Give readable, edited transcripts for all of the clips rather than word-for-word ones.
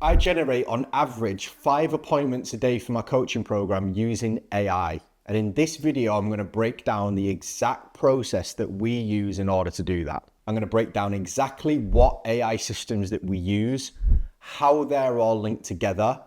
I generate on average 5 appointments a day for my coaching program using AI. And in this video, I'm going to break down the exact process that we use in order to do that. I'm going to break down exactly what AI systems that we use, how they're all linked together,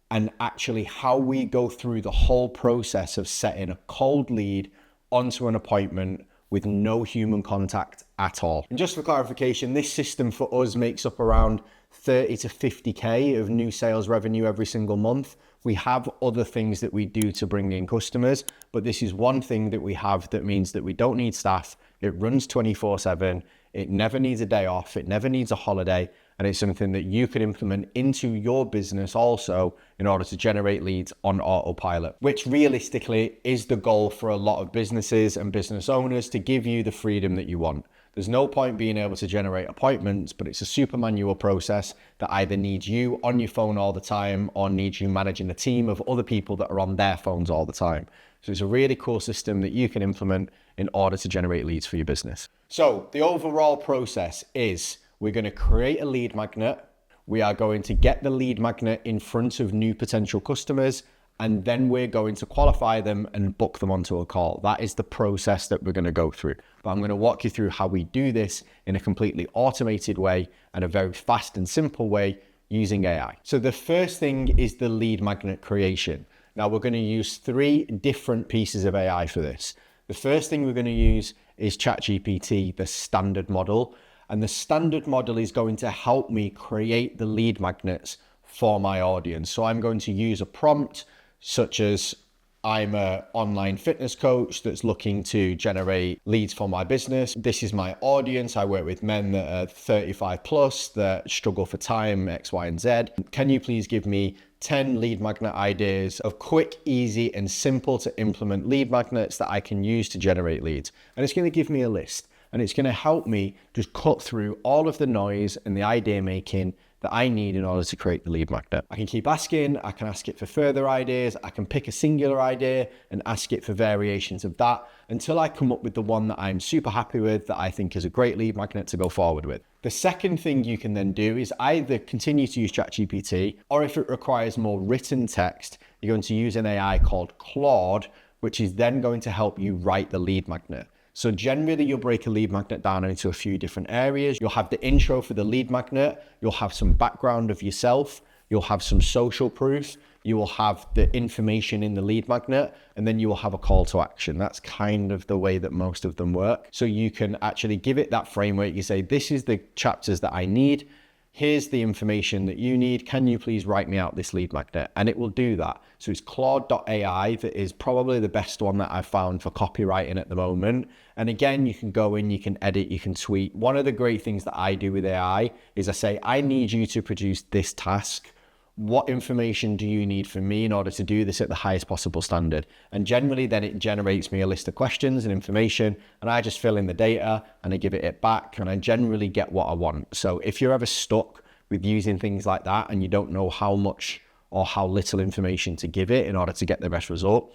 and actually how we go through the whole process of setting a cold lead onto an appointment with no human contact at all. And just for clarification, this system for us makes up around 30 to 50K of new sales revenue every single month. We have other things that we do to bring in customers, but this is one thing that we have that means that we don't need staff. It runs 24/7. It never needs a day off. It never needs a holiday. And it's something that you can implement into your business also in order to generate leads on autopilot, which realistically is the goal for a lot of businesses and business owners, to give you the freedom that you want. There's no point being able to generate appointments, but it's a super manual process that either needs you on your phone all the time or needs you managing a team of other people that are on their phones all the time. So it's a really cool system that you can implement in order to generate leads for your business. So the overall process is, we're going to create a lead magnet. We are going to get the lead magnet in front of new potential customers, and then we're going to qualify them and book them onto a call. That is the process that we're going to go through. But I'm going to walk you through how we do this in a completely automated way and a very fast and simple way using AI. So the first thing is the lead magnet creation. Now we're going to use 3 different pieces of AI for this. The first thing we're going to use is ChatGPT, the standard model. And the standard model is going to help me create the lead magnets for my audience. So I'm going to use a prompt such as, I'm an online fitness coach that's looking to generate leads for my business. This is my audience. I work with men that are 35 plus that struggle for time, X, Y, and Z. Can you please give me 10 lead magnet ideas of quick, easy, and simple to implement lead magnets that I can use to generate leads? And it's going to give me a list. And it's going to help me just cut through all of the noise and the idea making that I need in order to create the lead magnet. I can keep asking, I can ask it for further ideas, I can pick a singular idea and ask it for variations of that until I come up with the one that I'm super happy with, that I think is a great lead magnet to go forward with. The second thing you can then do is either continue to use ChatGPT, or if it requires more written text, you're going to use an AI called Claude, which is then going to help you write the lead magnet. So generally you'll break a lead magnet down into a few different areas. You'll have the intro for the lead magnet. You'll have some background of yourself. You'll have some social proof. You will have the information in the lead magnet, and then you will have a call to action. That's kind of the way that most of them work. So you can actually give it that framework. You say, this is the chapters that I need. Here's the information that you need. Can you please write me out this lead magnet? And it will do that. So it's Claude.ai that is probably the best one that I've found for copywriting at the moment. And again, you can go in, you can edit, you can tweak. One of the great things that I do with AI is I say, I need you to produce this task. What information do you need from me in order to do this at the highest possible standard? And generally then it generates me a list of questions and information, and I just fill in the data and I give it back, and I generally get what I want. So if you're ever stuck with using things like that and you don't know how much or how little information to give it in order to get the best result,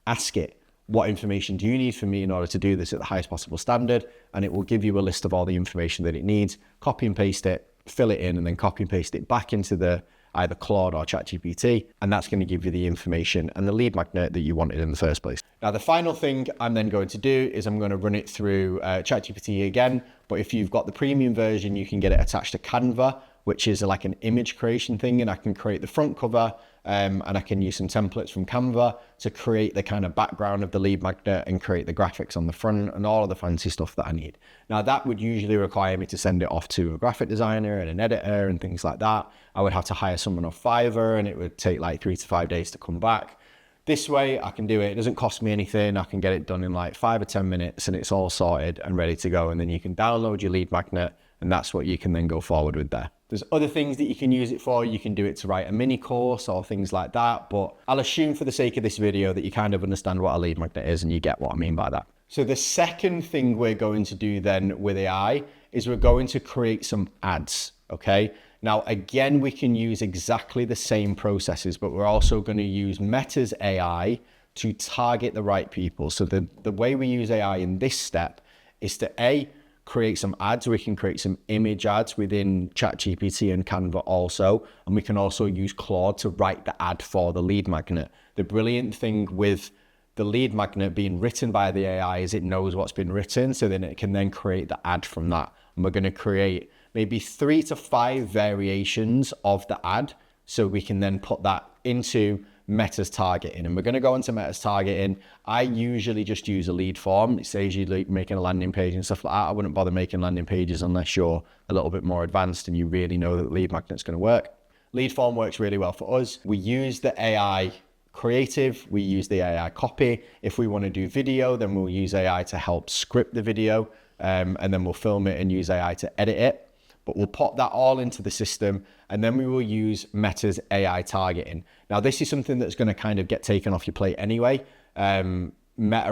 ask it, what information do you need from me in order to do this at the highest possible standard? And it will give you a list of all the information that it needs. Copy and paste it, fill it in, and then copy and paste it back into the either Claude or ChatGPT, and that's going to give you the information and the lead magnet that you wanted in the first place. Now, the final thing I'm then going to do is I'm going to run it through ChatGPT again, but if you've got the premium version, you can get it attached to Canva, which is like an image creation thing, and I can create the front cover, and I can use some templates from Canva to create the kind of background of the lead magnet and create the graphics on the front and all of the fancy stuff that I need. Now, that would usually require me to send it off to a graphic designer and an editor and things like that. I would have to hire someone off Fiverr, and it would take like 3 to 5 days to come back. This way I can do it. It doesn't cost me anything. I can get it done in like 5 or 10 minutes and it's all sorted and ready to go. And then you can download your lead magnet, and that's what you can then go forward with there. There's other things that you can use it for. You can do it to write a mini course or things like that, but I'll assume for the sake of this video that you kind of understand what a lead magnet is and you get what I mean by that. So the second thing we're going to do then with AI is we're going to create some ads, okay? Now, again, we can use exactly the same processes, but we're also going to use Meta's AI to target the right people. So the way we use AI in this step is to A, create some ads. We can create some image ads within ChatGPT and Canva also. And we can also use Claude to write the ad for the lead magnet. The brilliant thing with the lead magnet being written by the AI is it knows what's been written, so then it can then create the ad from that. And we're going to create maybe 3 to 5 variations of the ad, so we can then put that into Meta's targeting. And we're going to go into Meta's targeting. I usually just use a lead form. It says you like making a landing page and stuff like that. I wouldn't bother making landing pages unless you're a little bit more advanced and you really know that the lead magnet's going to work. Lead form works really well for us. We use the AI creative, we use the AI copy. If we want to do video, then we'll use AI to help script the video, and then we'll film it and use AI to edit it. But we'll pop that all into the system, and then we will use Meta's AI targeting. Now, this is something that's going to kind of get taken off your plate anyway. Meta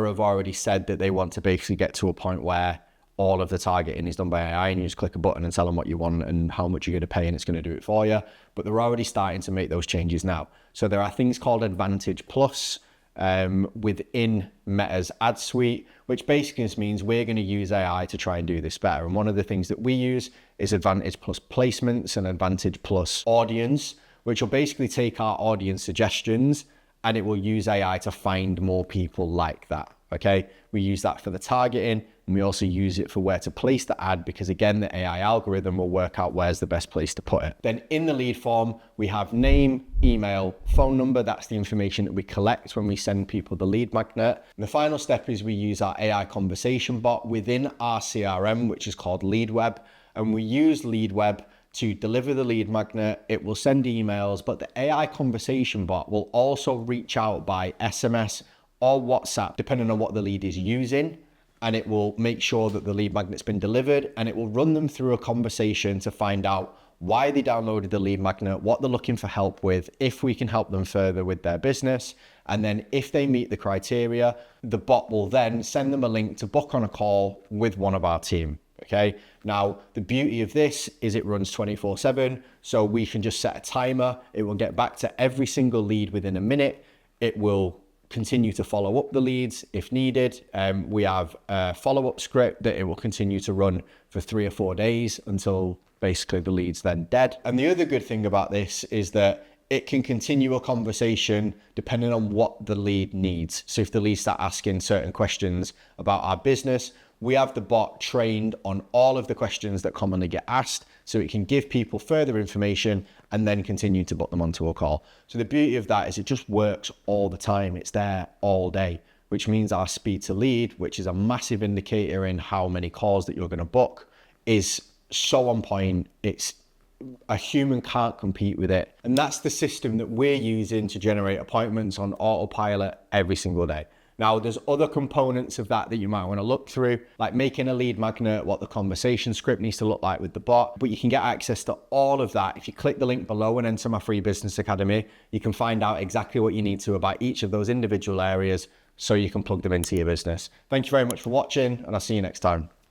have already said that they want to basically get to a point where all of the targeting is done by AI, and you just click a button and tell them what you want and how much you're going to pay, and it's going to do it for you. But they're already starting to make those changes now. So there are things called Advantage Plus within Meta's ad suite, which basically just means we're going to use AI to try and do this better. And one of the things that we use is Advantage Plus placements and Advantage Plus audience, which will basically take our audience suggestions and it will use AI to find more people like that. Okay, we use that for the targeting, and we also use it for where to place the ad, because again, the AI algorithm will work out where's the best place to put it. Then in the lead form, we have name, email, phone number. That's the information that we collect when we send people the lead magnet. And the final step is we use our AI conversation bot within our CRM, which is called LeadWeb. And we use LeadWeb to deliver the lead magnet. It will send emails, but the AI conversation bot will also reach out by SMS or WhatsApp, depending on what the lead is using, and it will make sure that the lead magnet's been delivered, and it will run them through a conversation to find out why they downloaded the lead magnet, what they're looking for help with, if we can help them further with their business. And then if they meet the criteria, the bot will then send them a link to book on a call with one of our team. Okay. Now, the beauty of this is it runs 24/7. So we can just set a timer. It will get back to every single lead within a minute. It will continue to follow up the leads if needed. We have a follow-up script that it will continue to run for 3 or 4 days until basically the lead's then dead. And the other good thing about this is that it can continue a conversation depending on what the lead needs. So if the lead start asking certain questions about our business, we have the bot trained on all of the questions that commonly get asked, so it can give people further information and then continue to book them onto a call. So the beauty of that is it just works all the time. It's there all day, which means our speed to lead, which is a massive indicator in how many calls that you're going to book, is so on point. It's a human can't compete with it. And that's the system that we're using to generate appointments on autopilot every single day. Now, there's other components of that you might want to look through, like making a lead magnet, what the conversation script needs to look like with the bot, but you can get access to all of that. If you click the link below and enter my free business academy, you can find out exactly what you need to about each of those individual areas so you can plug them into your business. Thank you very much for watching, and I'll see you next time.